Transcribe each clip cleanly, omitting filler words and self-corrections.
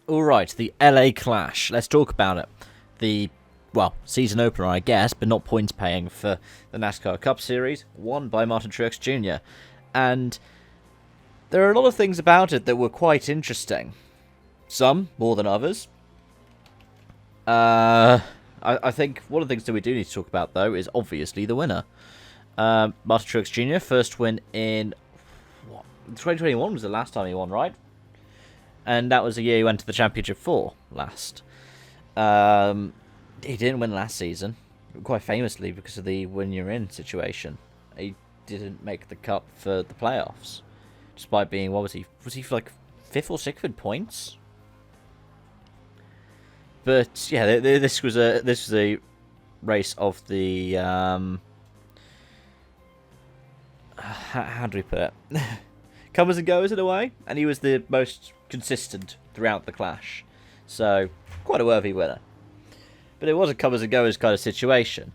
Alright, the LA Clash. Let's talk about it. The, season opener, I guess, but not points paying for the NASCAR Cup Series, won by Martin Truex Jr. And there are a lot of things about it that were quite interesting. Some more than others. I think one of the things that we do need to talk about, though, is obviously the winner. Martin Truex Jr., first win in 2021 was the last time he won, right? And that was the year he went to the championship for last. He didn't win last season, quite famously because of the when you're in situation. He didn't make the cut for the playoffs, despite being, what was he? Was he like 5th or 6th in points? But yeah, this was a race of the how do we put it? Comers and goers in a way, and he was the most consistent throughout the clash, so quite a worthy winner. But it was a comers and goers kind of situation.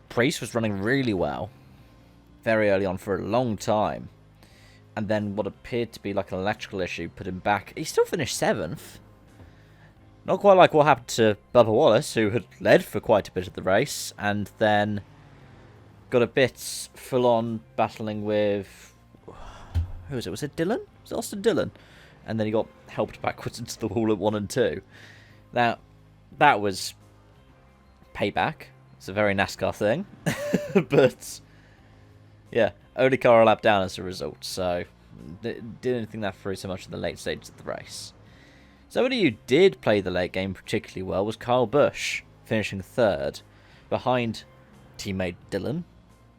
Priest was running really well very early on for a long time, and then what appeared to be like an electrical issue put him back. He still finished 7th. Not quite like what happened to Bubba Wallace, who had led for quite a bit of the race, and then got a bit full-on battling with... Who was it? Was it Dillon? Was it Austin Dillon? And then he got helped backwards into the wall at 1 and 2. Now, that was payback. It's a very NASCAR thing. But, yeah, only car a lap down as a result, so didn't think that through so much in the late stages of the race. Somebody who did play the late game particularly well was Kyle Busch, finishing 3rd, behind teammate Dillon.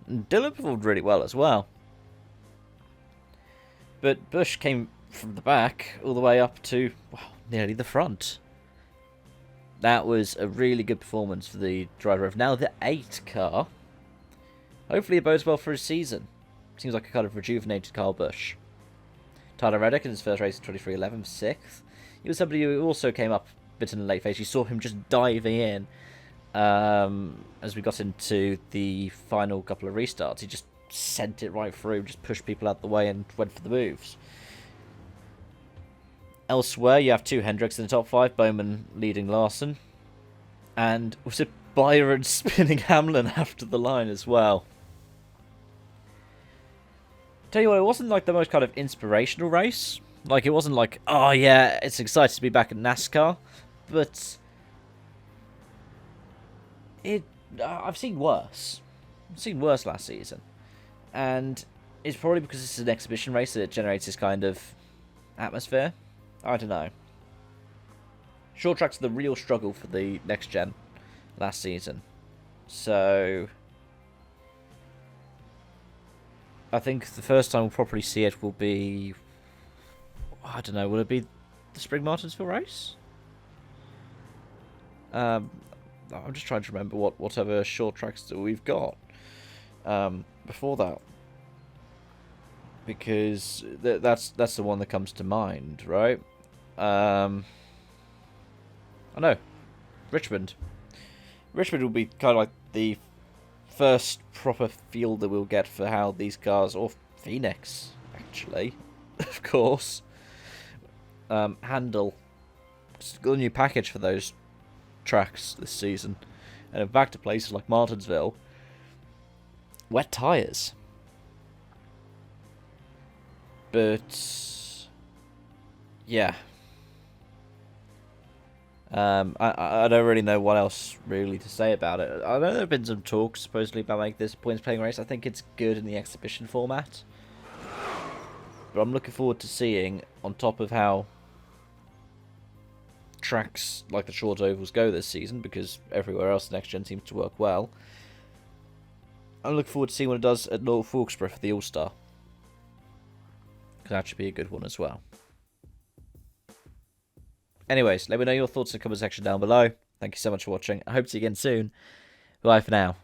And Dillon performed really well as well. But Busch came from the back all the way up to, nearly the front. That was a really good performance for the driver of now the 8 car. Hopefully it bodes well for his season. Seems like a kind of rejuvenated Kyle Busch. Tyler Reddick in his first race in 23:11 was 6th. He was somebody who also came up a bit in the late phase. You saw him just diving in as we got into the final couple of restarts. He just sent it right through, just pushed people out the way and went for the moves. Elsewhere, you have 2 Hendricks in the top 5, Bowman leading Larson. And was it Byron spinning Hamlin after the line as well? Tell you what, it wasn't like the most kind of inspirational race. Like, it wasn't like, oh yeah, it's exciting to be back at NASCAR. But I've seen worse. I've seen worse last season. And it's probably because this is an exhibition race that it generates this kind of atmosphere. I don't know. Short tracks are the real struggle for the next gen last season. So I think the first time we'll probably see it will be, I don't know, will it be the Spring Martinsville race? I'm just trying to remember what other short tracks that we've got before that. Because that's the one that comes to mind, right? I know. Richmond. Richmond will be kind of like the first proper feel that we'll get for how these cars, or Phoenix, actually, of course, handle. Just got a new package for those tracks this season. And back to places like Martinsville. Wet tyres. But yeah. I don't really know what else really to say about it. I know there have been some talks supposedly about making this a points playing race. I think it's good in the exhibition format. But I'm looking forward to seeing, on top of how tracks like the short ovals go this season, because everywhere else the next gen seems to work well. I'm looking forward to seeing what it does at North Wilkesboro for the All-Star. That should be a good one as well. Anyways, let me know your thoughts in the comment section down below. Thank you so much for watching. I hope to see you again soon. Bye for now.